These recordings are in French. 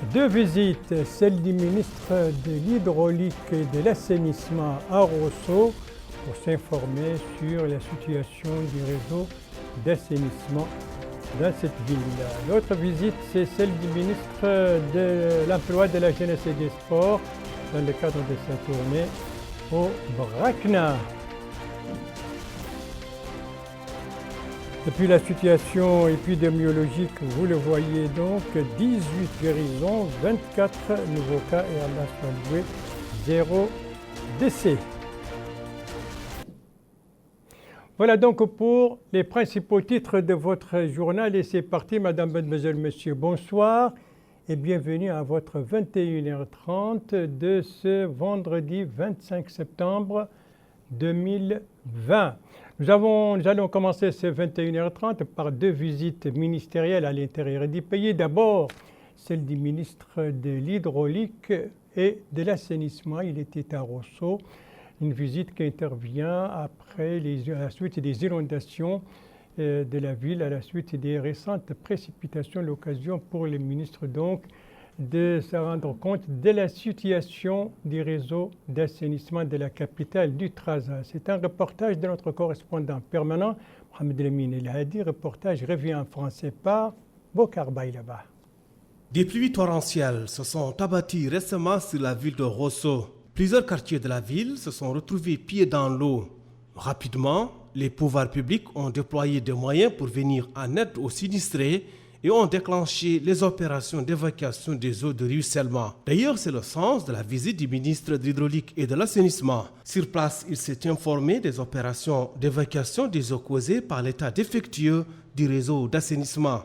Deux visites, celle du ministre de l'Hydraulique et de l'Assainissement à Rosso pour s'informer sur la situation du réseau d'assainissement dans cette ville-là. L'autre visite, c'est celle du ministre de l'Emploi, de la Jeunesse et des Sports dans le cadre de sa tournée au Brakna. Depuis la situation épidémiologique, vous le voyez donc, 18 guérisons, 24 nouveaux cas et Allah soit loué, 0 décès. Voilà donc pour les principaux titres de votre journal et c'est parti, Madame, Mademoiselle, Monsieur, bonsoir et bienvenue à votre 21h30 de ce vendredi 25 septembre 2020. Nous allons commencer ce 21h30 par deux visites ministérielles à l'intérieur du pays. D'abord, celle du ministre de l'Hydraulique et de l'Assainissement. Il était à Rosso. Une visite qui intervient après à la suite des inondations de la ville, à la suite des récentes précipitations. L'occasion pour le ministre donc de se rendre compte de la situation du réseau d'assainissement de la capitale du Trarza. C'est un reportage de notre correspondant permanent, Mohamed Lamine El Hadi. Reportage revient en français par Bokar Baylaba. Des pluies torrentielles se sont abattues récemment sur la ville de Rosso. Plusieurs quartiers de la ville se sont retrouvés pieds dans l'eau. Rapidement, les pouvoirs publics ont déployé des moyens pour venir en aide aux sinistrés et ont déclenché les opérations d'évacuation des eaux de ruissellement. D'ailleurs, c'est le sens de la visite du ministre de l'Hydraulique et de l'Assainissement. Sur place, il s'est informé des opérations d'évacuation des eaux causées par l'état défectueux du réseau d'assainissement.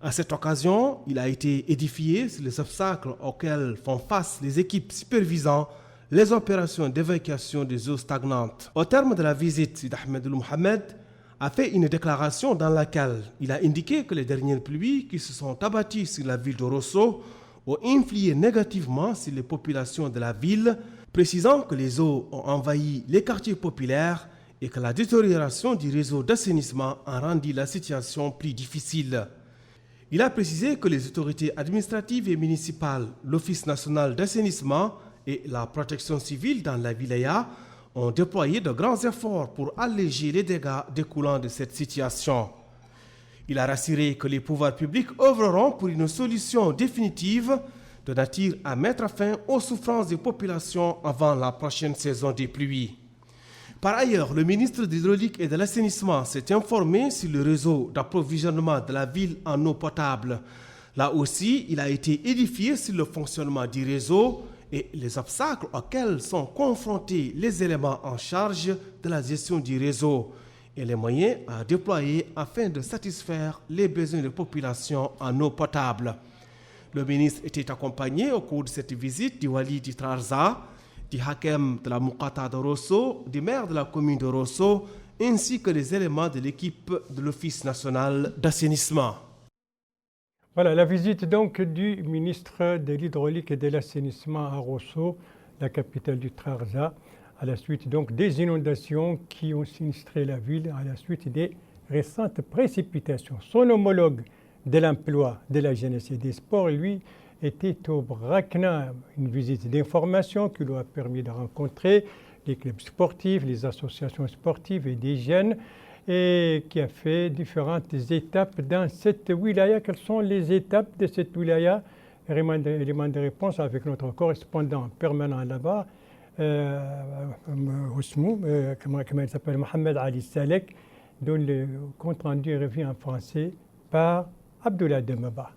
À cette occasion, il a été édifié sur les obstacles auxquels font face les équipes supervisant les opérations d'évacuation des eaux stagnantes. Au terme de la visite, Sid Ahmed Mohamed a fait une déclaration dans laquelle il a indiqué que les dernières pluies qui se sont abattues sur la ville de Rosso ont influé négativement sur les populations de la ville, précisant que les eaux ont envahi les quartiers populaires et que la détérioration du réseau d'assainissement a rendu la situation plus difficile. Il a précisé que les autorités administratives et municipales, l'Office national d'assainissement et la protection civile dans la wilaya ont déployé de grands efforts pour alléger les dégâts découlant de cette situation. Il a rassuré que les pouvoirs publics œuvreront pour une solution définitive de nature à mettre fin aux souffrances des populations avant la prochaine saison des pluies. Par ailleurs, le ministre de l'Hydraulique et de l'Assainissement s'est informé sur le réseau d'approvisionnement de la ville en eau potable. Là aussi, il a été édifié sur le fonctionnement du réseau et les obstacles auxquels sont confrontés les éléments en charge de la gestion du réseau et les moyens à déployer afin de satisfaire les besoins des populations en eau potable. Le ministre était accompagné au cours de cette visite du Wali du Trarza, du Hakem de la Muqata de Rosso, du maire de la commune de Rosso, ainsi que des éléments de l'équipe de l'Office national d'assainissement. Voilà la visite donc du ministre de l'Hydraulique et de l'Assainissement à Rosso, la capitale du Trarza, à la suite donc des inondations qui ont sinistré la ville, à la suite des récentes précipitations. Son homologue de l'Emploi, de la Jeunesse et des Sports, lui, était au Brakna, une visite d'information qui lui a permis de rencontrer les clubs sportifs, les associations sportives et des jeunes, et qui a fait différentes étapes dans cette wilaya. Quelles sont les étapes de cette wilaya? Élément de réponse avec notre correspondant permanent là-bas, comment il s'appelle, Mohamed Ali Salek, dont le compte-rendu revient en français par Abdullah Demeba.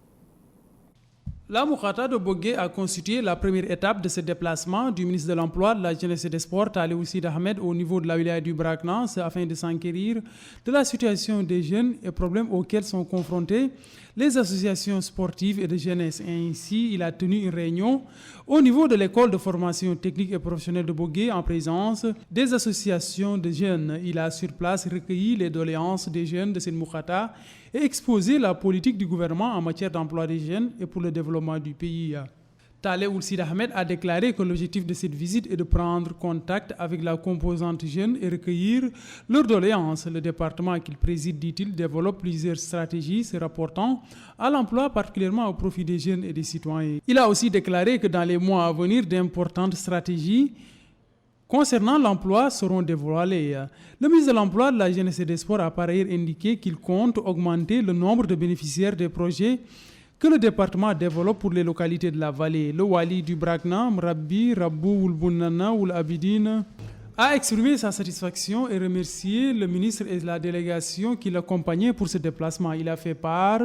La Muqata de Bogué a constitué la première étape de ce déplacement du ministre de l'Emploi, de la Jeunesse et des Sports, Taliou Sid Ahmed, au niveau de la wilaya du Brakna, afin de s'enquérir de la situation des jeunes et problèmes auxquels sont confrontés les associations sportives et de jeunesse. Et ainsi, il a tenu une réunion au niveau de l'école de formation technique et professionnelle de Bogué en présence des associations de jeunes. Il a sur place recueilli les doléances des jeunes de cette Muqata et exposé la politique du gouvernement en matière d'emploi des jeunes et pour le développement du pays. Taleb Ould Ahmed a déclaré que l'objectif de cette visite est de prendre contact avec la composante jeune et recueillir leurs doléances. Le département qu'il préside, dit-il, développe plusieurs stratégies se rapportant à l'emploi, particulièrement au profit des jeunes et des citoyens. Il a aussi déclaré que dans les mois à venir, d'importantes stratégies concernant l'emploi seront dévoilées. Le ministre de l'Emploi, de la Jeunesse et des Sports a par ailleurs indiqué qu'il compte augmenter le nombre de bénéficiaires des projets que le département développe pour les localités de la vallée. Le Wali du Brakna, Mrabbi, Rabbou, Oulbounana, Oul Abidine, a exprimé sa satisfaction et remercié le ministre et la délégation qui l'accompagnaient pour ce déplacement. Il a fait part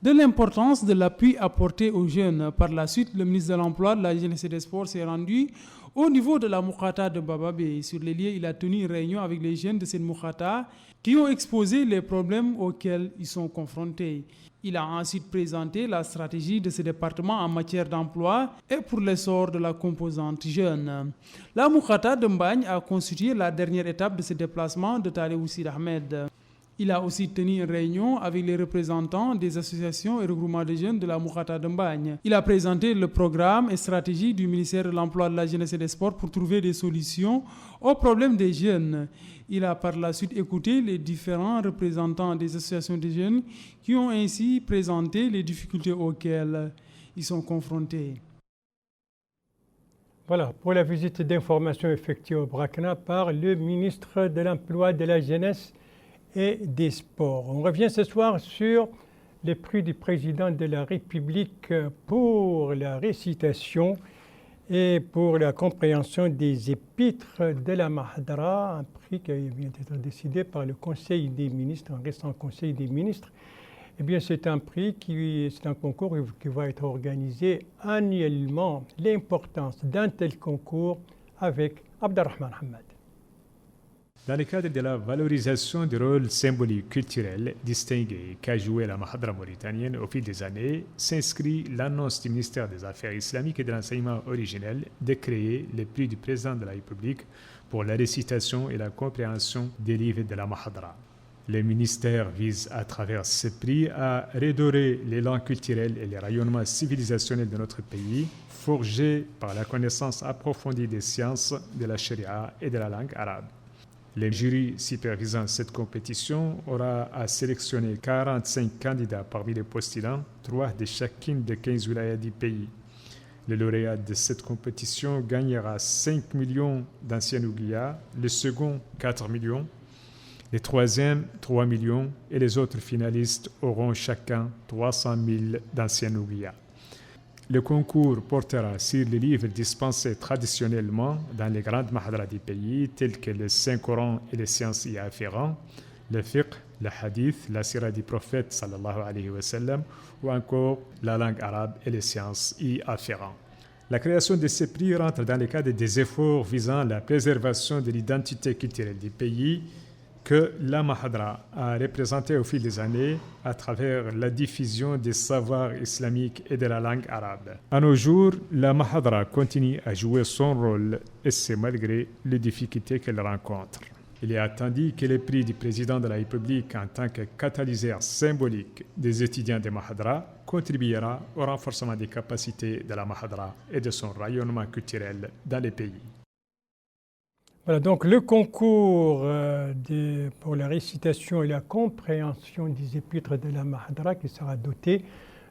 de l'importance de l'appui apporté aux jeunes. Par la suite, le ministre de l'Emploi, de la Jeunesse et des Sports s'est rendu au niveau de la Moukata de Bababé. Sur les lieux, il a tenu une réunion avec les jeunes de cette Moukata qui ont exposé les problèmes auxquels ils sont confrontés. Il a ensuite présenté la stratégie de ce département en matière d'emploi et pour l'essor de la composante jeune. La Moukata de Mbagne a constitué la dernière étape de ce déplacement de Taleb Ould Ahmed. Il a aussi tenu une réunion avec les représentants des associations et regroupements de jeunes de la Moukata de Mbagne. Il a présenté le programme et stratégie du ministère de l'Emploi, de la Jeunesse et des Sports pour trouver des solutions aux problèmes des jeunes. Il a par la suite écouté les différents représentants des associations de jeunes qui ont ainsi présenté les difficultés auxquelles ils sont confrontés. Voilà, pour la visite d'information effectuée au Brakna par le ministre de l'Emploi, de la Jeunesse et des Sports. On revient ce soir sur les prix du président de la République pour la récitation et pour la compréhension des épîtres de la Mahadra, un prix qui vient d'être décidé par le Conseil des ministres, un récent Conseil des ministres. Eh bien, c'est un prix c'est un concours qui va être organisé annuellement. L'importance d'un tel concours avec Abdelrahman Hamad. Dans le cadre de la valorisation du rôle symbolique culturel distingué qu'a joué la Mahadra mauritanienne au fil des années, s'inscrit l'annonce du ministère des Affaires islamiques et de l'enseignement originel de créer le prix du président de la République pour la récitation et la compréhension des livres de la Mahadra. Le ministère vise à travers ce prix à redorer l'élan culturel et les rayonnements civilisationnels de notre pays, forgés par la connaissance approfondie des sciences, de la charia et de la langue arabe. Le jury supervisant cette compétition aura à sélectionner 45 candidats parmi les postulants, 3 de chacune des 15 wilayas du pays. Le lauréat de cette compétition gagnera 5 millions d'anciens ouguiya, le second 4 millions, le troisième 3 millions et les autres finalistes auront chacun 300 000 d'anciens ouguiya. Le concours portera sur les livres dispensés traditionnellement dans les grandes mahadras du pays, tels que le Saint-Coran et les sciences y afférentes, le fiqh, le hadith, la sira du prophète sallallahu alayhi wa sallam, ou encore la langue arabe et les sciences y afférentes. La création de ces prix rentre dans le cadre des efforts visant la préservation de l'identité culturelle du pays que la Mahadra a représenté au fil des années à travers la diffusion des savoirs islamiques et de la langue arabe. À nos jours, la Mahadra continue à jouer son rôle et c'est malgré les difficultés qu'elle rencontre. Il est attendu que le prix du président de la République en tant que catalyseur symbolique des étudiants de Mahadra contribuera au renforcement des capacités de la Mahadra et de son rayonnement culturel dans les pays. Voilà, donc le concours pour la récitation et la compréhension des épîtres de la Mahadra qui sera doté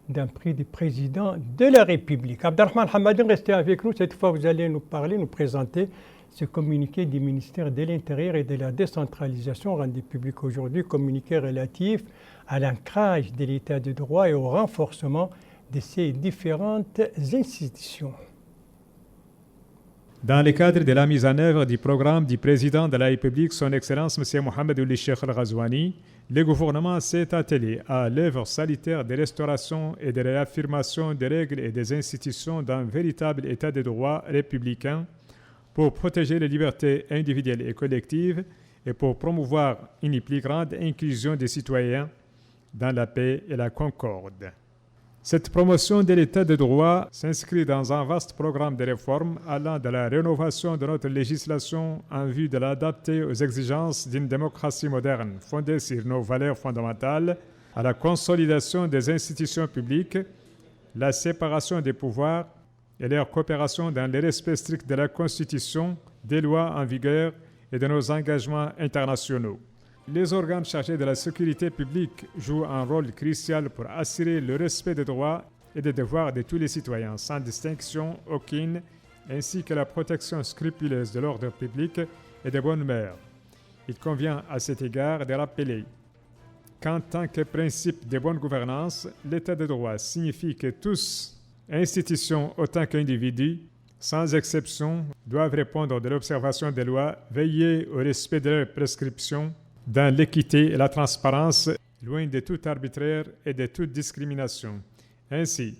d'un prix du président de la République. Abdelrahman Hamadin, restez avec nous. Cette fois, vous allez nous parler, nous présenter ce communiqué du ministère de l'Intérieur et de la décentralisation rendu public aujourd'hui, communiqué relatif à l'ancrage de l'État de droit et au renforcement de ces différentes institutions. Dans le cadre de la mise en œuvre du programme du président de la République, son Excellence M. Mohamed Ould Cheikh Al-Ghazouani, le gouvernement s'est attelé à l'œuvre salutaire de restauration et de réaffirmation des règles et des institutions d'un véritable État de droit républicain pour protéger les libertés individuelles et collectives et pour promouvoir une plus grande inclusion des citoyens dans la paix et la concorde. Cette promotion de l'état de droit s'inscrit dans un vaste programme de réformes allant de la rénovation de notre législation en vue de l'adapter aux exigences d'une démocratie moderne fondée sur nos valeurs fondamentales, à la consolidation des institutions publiques, la séparation des pouvoirs, et leur coopération dans le respect strict de la Constitution, des lois en vigueur et de nos engagements internationaux. Les organes chargés de la sécurité publique jouent un rôle crucial pour assurer le respect des droits et des devoirs de tous les citoyens, sans distinction aucune, ainsi que la protection scrupuleuse de l'ordre public et des bonnes mœurs. Il convient à cet égard de rappeler qu'en tant que principe de bonne gouvernance, l'état de droit signifie que tous, institutions autant qu'individus, sans exception, doivent répondre de l'observation des lois, veiller au respect de leurs prescriptions, dans l'équité et la transparence, loin de tout arbitraire et de toute discrimination. Ainsi,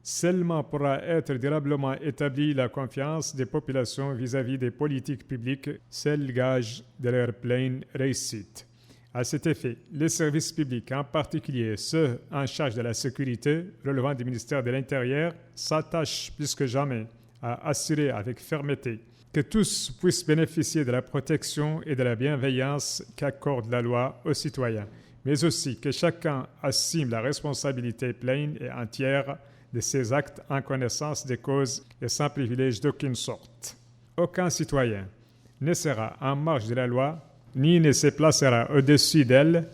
seulement pourra être durablement établie la confiance des populations vis-à-vis des politiques publiques, seul gage de leur pleine réussite. À cet effet, les services publics, en particulier ceux en charge de la sécurité relevant du ministère de l'Intérieur, s'attachent plus que jamais à assurer avec fermeté que tous puissent bénéficier de la protection et de la bienveillance qu'accorde la loi aux citoyens, mais aussi que chacun assume la responsabilité pleine et entière de ses actes en connaissance des causes et sans privilège d'aucune sorte. Aucun citoyen ne sera en marge de la loi, ni ne se placera au-dessus d'elle.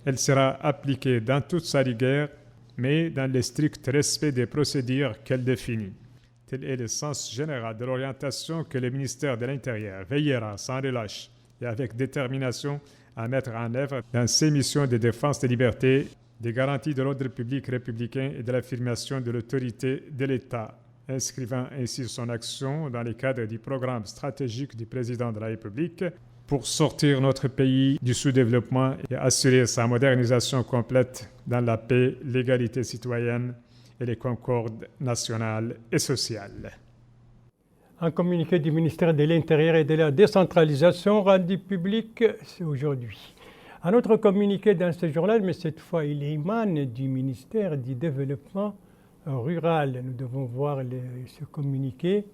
Elle sera appliquée dans toute sa rigueur, mais dans le strict respect des procédures qu'elle définit. Tel est le sens général de l'orientation que le ministère de l'Intérieur veillera sans relâche et avec détermination à mettre en œuvre dans ses missions de défense des libertés, des garanties de l'ordre public républicain et de l'affirmation de l'autorité de l'État, inscrivant ainsi son action dans le cadre du programme stratégique du président de la République pour sortir notre pays du sous-développement et assurer sa modernisation complète dans la paix, l'égalité citoyenne et les concordes nationales et sociales. Un communiqué du ministère de l'Intérieur et de la décentralisation rendu public aujourd'hui. Un autre communiqué dans ce journal, mais cette fois il émane du ministère du Développement rural. Nous devons voir ce communiqué.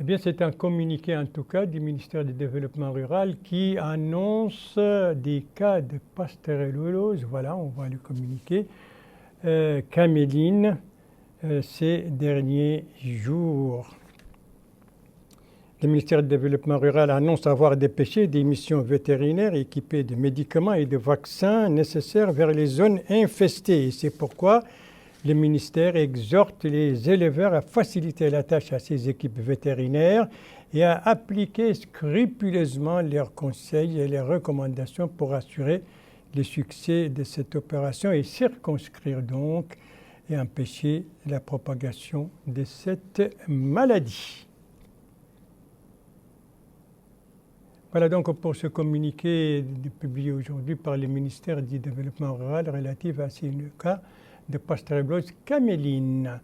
Eh bien, c'est un communiqué en tout cas du ministère du Développement rural qui annonce des cas de pasteurellose. Voilà, on voit le communiqué. Caméline ces derniers jours. Le ministère du Développement rural annonce avoir dépêché des missions vétérinaires équipées de médicaments et de vaccins nécessaires vers les zones infestées. Et c'est pourquoi le ministère exhorte les éleveurs à faciliter la tâche à ces équipes vétérinaires et à appliquer scrupuleusement leurs conseils et leurs recommandations pour assurer le succès de cette opération et circonscrire donc et empêcher la propagation de cette maladie. Voilà donc pour ce communiqué publié aujourd'hui par le ministère du Développement rural relatif à ces cas de pasteurellose caméline.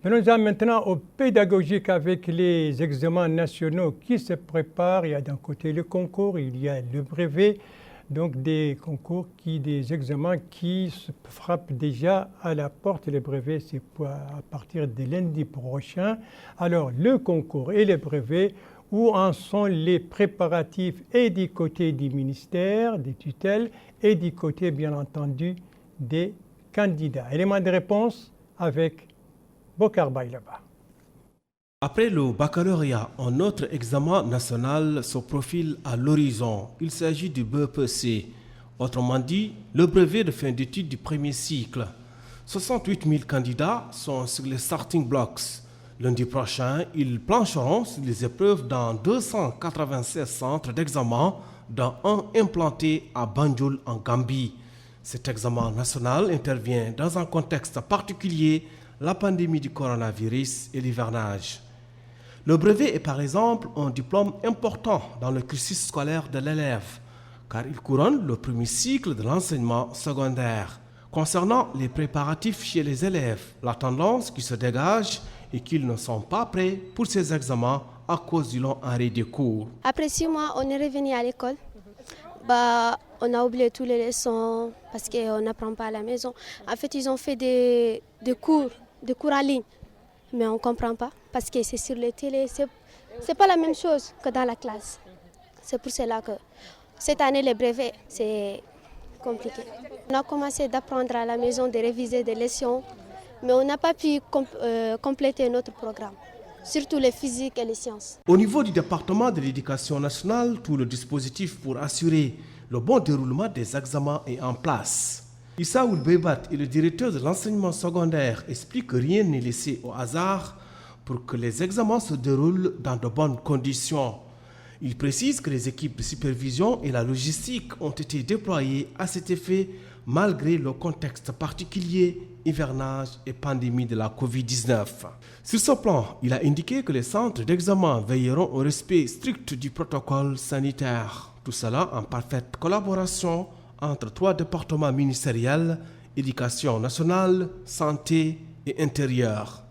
Venons-en maintenant au pédagogique avec les examens nationaux qui se préparent. Il y a d'un côté le concours, il y a le brevet, donc des concours, des examens qui se frappent déjà à la porte. Le brevet, c'est à partir de lundi prochain. Alors, le concours et le brevet, où en sont les préparatifs et du côté du ministère, des tutelles, et du côté, bien entendu, des candidats. Élément de réponse avec Bokar Baylaba. Après le baccalauréat, un autre examen national se profile à l'horizon. Il s'agit du BEPC, autrement dit, le brevet de fin d'études du premier cycle. 68 000 candidats sont sur les starting blocks. Lundi prochain, ils plancheront sur les épreuves dans 296 centres d'examen, dont un implanté à Banjul en Gambie. Cet examen national intervient dans un contexte particulier, la pandémie du coronavirus et l'hivernage. Le brevet est par exemple un diplôme important dans le cursus scolaire de l'élève, car il couronne le premier cycle de l'enseignement secondaire. Concernant les préparatifs chez les élèves, la tendance qui se dégage est qu'ils ne sont pas prêts pour ces examens à cause du long arrêt des cours. Après 6 mois, on est revenu à l'école. On a oublié toutes les leçons parce qu'on n'apprend pas à la maison. En fait, ils ont fait des cours en ligne, mais on ne comprend pas parce que c'est sur les télé. C'est pas la même chose que dans la classe. C'est pour cela que cette année, les brevets, c'est compliqué. On a commencé d'apprendre à la maison, de réviser des leçons, mais on n'a pas pu compléter notre programme, surtout les physiques et les sciences. Au niveau du département de l'éducation nationale, tout le dispositif pour assurer le bon déroulement des examens est en place. Issa Oulbeybat est le directeur de l'enseignement secondaire, explique que rien n'est laissé au hasard pour que les examens se déroulent dans de bonnes conditions. Il précise que les équipes de supervision et la logistique ont été déployées à cet effet malgré le contexte particulier, hivernage et pandémie de la Covid-19. Sur ce plan, il a indiqué que les centres d'examen veilleront au respect strict du protocole sanitaire. Tout cela en parfaite collaboration entre 3 départements ministériels, éducation nationale, santé et intérieur.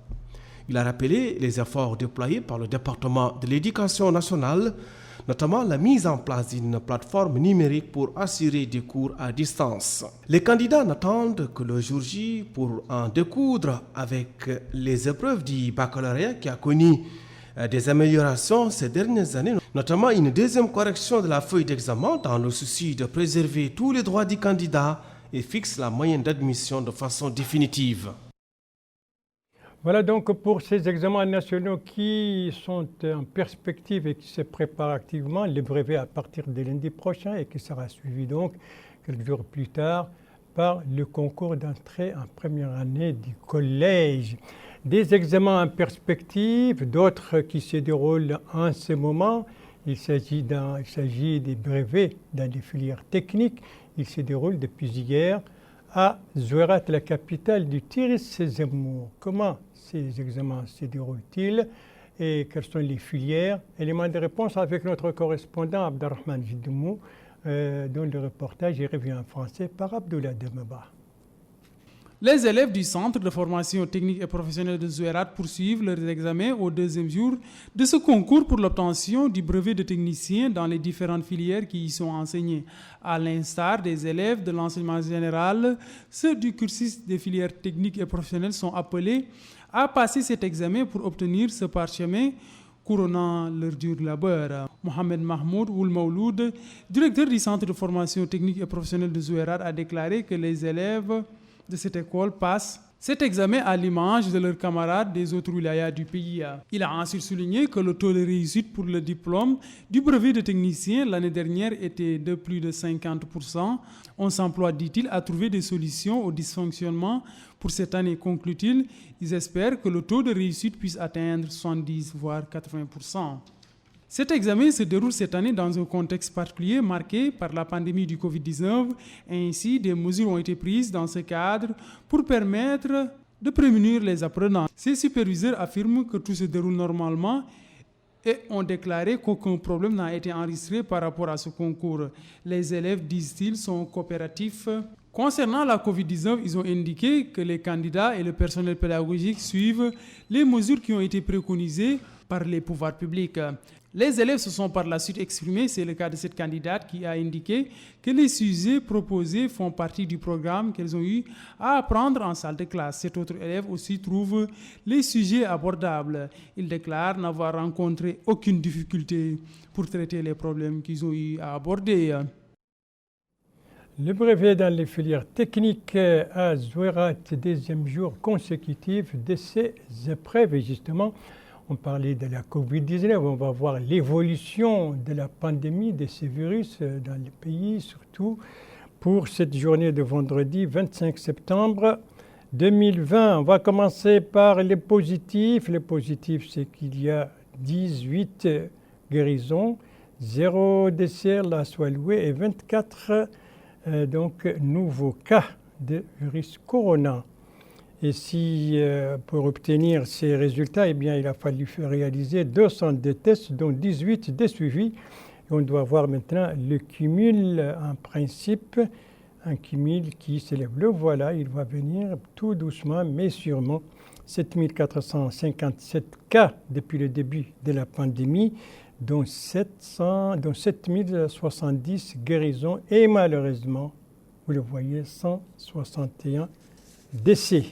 Il a rappelé les efforts déployés par le département de l'éducation nationale, notamment la mise en place d'une plateforme numérique pour assurer des cours à distance. Les candidats n'attendent que le jour J pour en découdre avec les épreuves du baccalauréat qui a connu des améliorations ces dernières années, notamment une deuxième correction de la feuille d'examen dans le souci de préserver tous les droits du candidat et fixe la moyenne d'admission de façon définitive. Voilà donc pour ces examens nationaux qui sont en perspective et qui se préparent activement, les brevets à partir de lundi prochain et qui sera suivi donc quelques jours plus tard par le concours d'entrée en première année du collège. Des examens en perspective, d'autres qui se déroulent en ce moment. Il s'agit des brevets dans des filières techniques. Ils se déroulent depuis hier à Zouérat, la capitale du Tiris Zemmour. Comment ces examens se déroulent-ils et quelles sont les filières? Élément de réponse avec notre correspondant Abdelrahman Jidmou, dont le reportage est revu en français par Abdoulaye Demeba. Les élèves du Centre de formation technique et professionnelle de Zouérat poursuivent leurs examens au deuxième jour de ce concours pour l'obtention du brevet de technicien dans les différentes filières qui y sont enseignées. À l'instar des élèves de l'enseignement général, ceux du cursus des filières techniques et professionnelles sont appelés à passer cet examen pour obtenir ce parchemin couronnant leur dur labeur. Mohamed Mahmoud Oulmauloud, directeur du Centre de formation technique et professionnelle de Zouérat, a déclaré que les élèves de cette école passent cet examen à l'image de leurs camarades des autres wilayas du pays. Il a ensuite souligné que le taux de réussite pour le diplôme du brevet de technicien l'année dernière était de plus de 50%. On s'emploie, dit-il, à trouver des solutions au dysfonctionnement pour cette année, conclut-il. Ils espèrent que le taux de réussite puisse atteindre 70 voire 80%. Cet examen se déroule cette année dans un contexte particulier marqué par la pandémie du Covid-19. Ainsi, des mesures ont été prises dans ce cadre pour permettre de prémunir les apprenants. Ces superviseurs affirment que tout se déroule normalement et ont déclaré qu'aucun problème n'a été enregistré par rapport à ce concours. Les élèves, disent-ils, sont coopératifs. Concernant la Covid-19, ils ont indiqué que les candidats et le personnel pédagogique suivent les mesures qui ont été préconisées par les pouvoirs publics. Les élèves se sont par la suite exprimés, c'est le cas de cette candidate qui a indiqué que les sujets proposés font partie du programme qu'elles ont eu à apprendre en salle de classe. Cet autre élève aussi trouve les sujets abordables. Il déclare n'avoir rencontré aucune difficulté pour traiter les problèmes qu'ils ont eu à aborder. Le brevet dans les filières techniques à Zouérat, deuxième jour consécutif de ces épreuves. Et justement, on parlait de la Covid-19, on va voir l'évolution de la pandémie de ces virus dans le pays, surtout pour cette journée de vendredi 25 septembre 2020. On va commencer par les positifs. Les positifs, c'est qu'il y a 18 guérisons, 0 décès la Soaloué et 24 nouveaux cas de virus corona. Et si pour obtenir ces résultats, eh bien, il a fallu réaliser 202 tests, dont 18 de suivis. Et on doit voir maintenant le cumul en principe, un cumul qui s'élève. Le voilà, il va venir tout doucement, mais sûrement. 7457 cas depuis le début de la pandémie, dont 7070 guérisons et malheureusement, vous le voyez, 161 décès.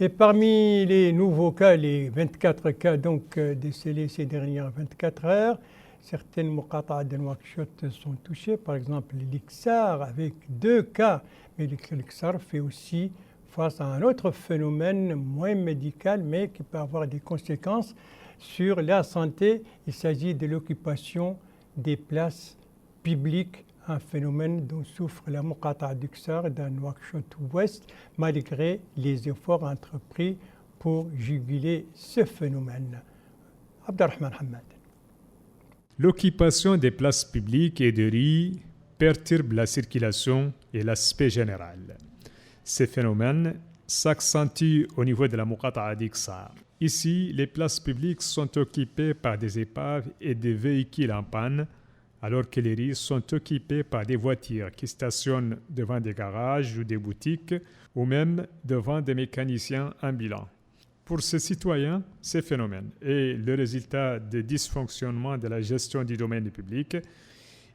Et parmi les nouveaux cas, les 24 cas décelés ces dernières 24 heures, certaines muqata'a de Nouakchott sont touchées. Par exemple, l'Iksar avec 2 cas. Mais l'Iksar fait aussi face à un autre phénomène moins médical, mais qui peut avoir des conséquences sur la santé. Il s'agit de l'occupation des places publiques, un phénomène dont souffre la Muqata'a d'Iksar dans Nouakchott-Ouest, malgré les efforts entrepris pour juguler ce phénomène. Abdelrahman Hamad. L'occupation des places publiques et de rues perturbe la circulation et l'aspect général. Ces phénomènes s'accentuent au niveau de la Muqata'a d'Iksar. Ici, les places publiques sont occupées par des épaves et des véhicules en panne, alors que les rues sont occupées par des voitures qui stationnent devant des garages ou des boutiques, ou même devant des mécaniciens ambulants. Pour ces citoyens, ces phénomènes est le résultat des dysfonctionnements de la gestion du domaine public,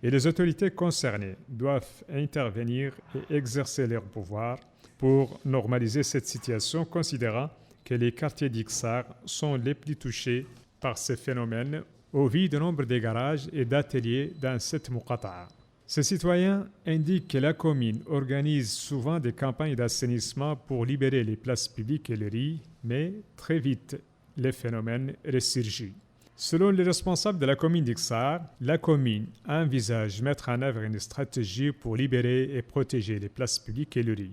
et les autorités concernées doivent intervenir et exercer leur pouvoir pour normaliser cette situation, considérant que les quartiers d'Iksar sont les plus touchés par ces phénomènes au vu du nombre de garages et d'ateliers dans cette Muqata'a. Ces citoyens indiquent que la commune organise souvent des campagnes d'assainissement pour libérer les places publiques et les rues, mais très vite, les phénomènes ressurgissent. Selon les responsables de la commune d'Iksar, la commune envisage de mettre en œuvre une stratégie pour libérer et protéger les places publiques et les rues.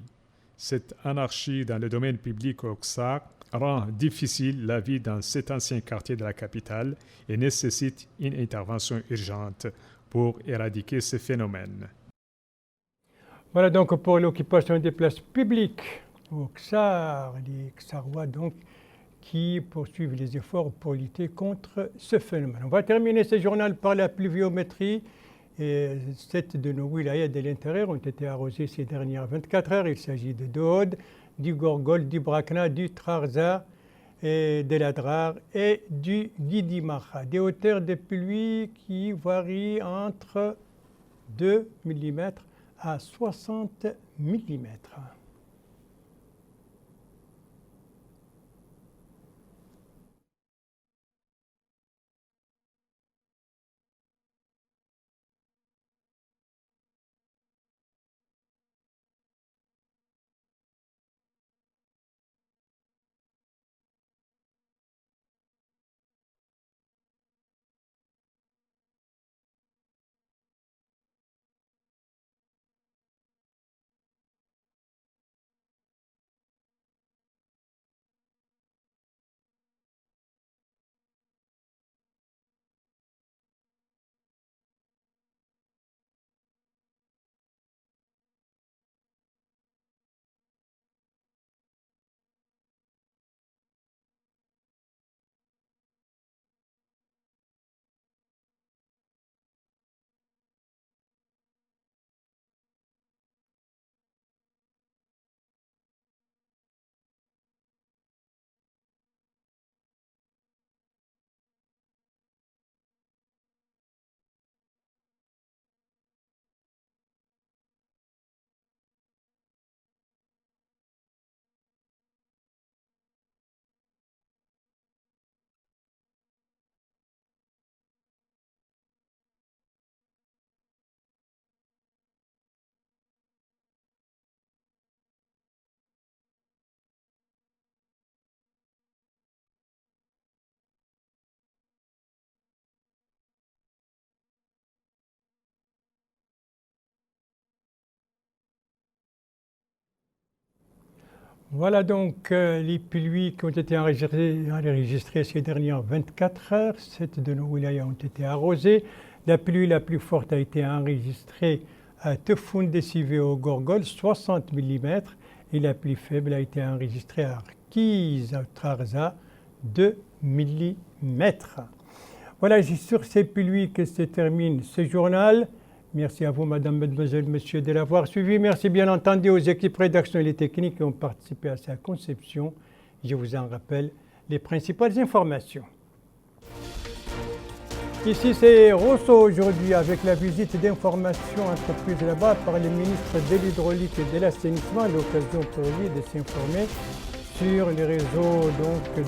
Cette anarchie dans le domaine public au Iksar rend difficile la vie dans cet ancien quartier de la capitale et nécessite une intervention urgente pour éradiquer ce phénomène. Voilà donc pour l'occupation des places publiques au Iksar, les Iksarois donc qui poursuivent les efforts pour lutter contre ce phénomène. On va terminer ce journal par la pluviométrie. Et 7 de nos wilayas de l'intérieur ont été arrosés ces dernières 24 heures. Il s'agit de Dohod, du Gorgol, du Brakna, du Trarza, et de l'Adrar et du Guidimacha. Des hauteurs de pluie qui varient entre 2 mm à 60 mm. Voilà donc les pluies qui ont été enregistrées ces dernières 24 heures. 7 de nos wilayas ont été arrosées. La pluie la plus forte a été enregistrée à Tefoun-Dessivé au Gorgol, 60 mm. Et la plus faible a été enregistrée à Arkiz, à Trarza, 2 mm. Voilà, c'est sur ces pluies que se termine ce journal. Merci à vous, Madame, Mademoiselle, Monsieur, de l'avoir suivi. Merci bien entendu aux équipes rédactionnelles et techniques qui ont participé à sa conception. Je vous en rappelle les principales informations. Ici, c'est Rosso aujourd'hui avec la visite d'information entreprise là-bas par le ministre de l'Hydraulique et de l'Assainissement, l'occasion pour lui de s'informer sur les réseaux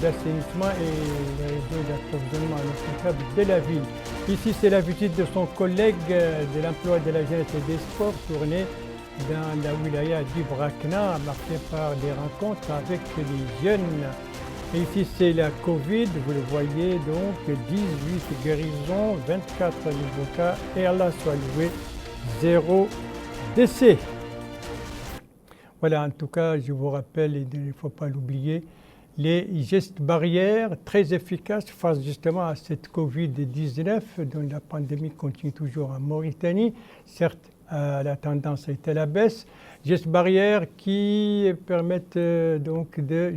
d'assainissement et les réseaux d'approvisionnement en eau potable de la ville. Ici, c'est la visite de son collègue de l'emploi de la jeunesse et des sports tournée dans la wilaya du Brakna, marquée par des rencontres avec les jeunes. Et ici, c'est la Covid, vous le voyez, donc 18 guérisons, 24 nouveaux cas, et Allah soit loué, 0 décès. Voilà, en tout cas, je vous rappelle, et il ne faut pas l'oublier, les gestes barrières très efficaces face justement à cette Covid-19 dont la pandémie continue toujours en Mauritanie. Certes, la tendance a été à la baisse. Gestes barrières qui permettent donc de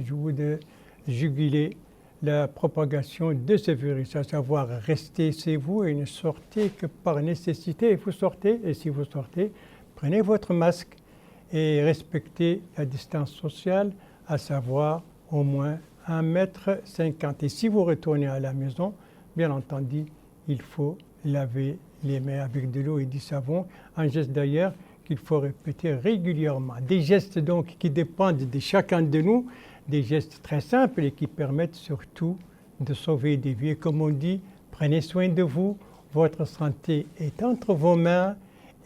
juguler la propagation de ce virus, à savoir rester chez vous et ne sortez que par nécessité. Et vous sortez, et si vous sortez, prenez votre masque et respectez la distance sociale, à savoir au moins 1,50 m. Et si vous retournez à la maison, bien entendu, il faut laver les mains avec de l'eau et du savon, un geste d'ailleurs qu'il faut répéter régulièrement. Des gestes donc qui dépendent de chacun de nous, des gestes très simples et qui permettent surtout de sauver des vies. Et comme on dit, prenez soin de vous, votre santé est entre vos mains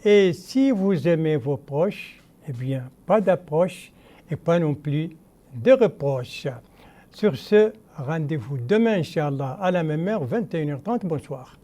et si vous aimez vos proches, eh bien, pas d'approche et pas non plus de reproches. Sur ce, rendez-vous demain, Inch'Allah, à la même heure, 21h30. Bonsoir.